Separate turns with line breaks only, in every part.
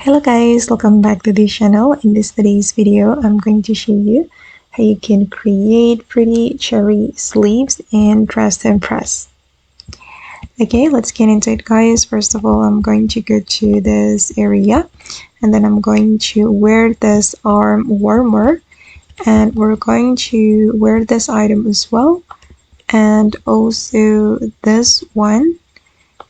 Hello guys, welcome back to this channel. In today's video, I'm going to show you how you can create pretty cherry sleeves and dress to impress. Okay, let's get into it guys. First of all, I'm going to go to this area and then I'm going to wear this arm warmer, and we're going to wear this item as well, and also this one.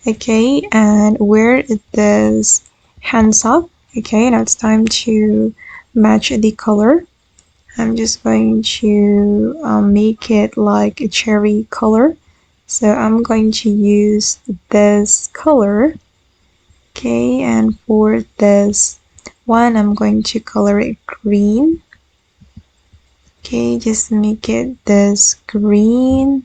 Okay, and wear this hands up. Okay, now it's time to match the color. I'm just going to make it like a cherry color, so I'm going to use this color. Okay, and for this one I'm going to color it green. Okay, just make it this green.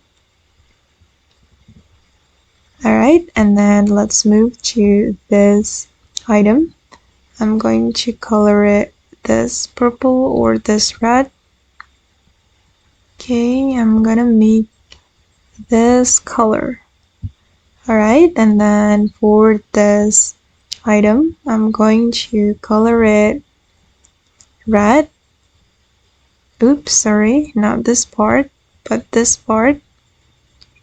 Alright, and then let's move to this item. I'm going to color it this purple or this red. Okay, I'm gonna make this color. Alright, and then for this item, I'm going to color it red. Oops, sorry, not this part, but this part.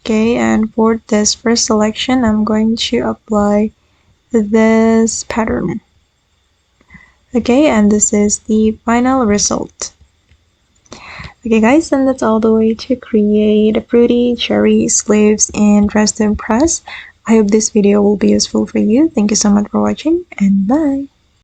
Okay, and for this first selection, I'm going to apply this pattern. Okay, and this is the final result. Okay guys, and that's all the way to create a pretty cherry sleeves and dress to impress. I hope this video will be useful for you. Thank you so much for watching, and bye.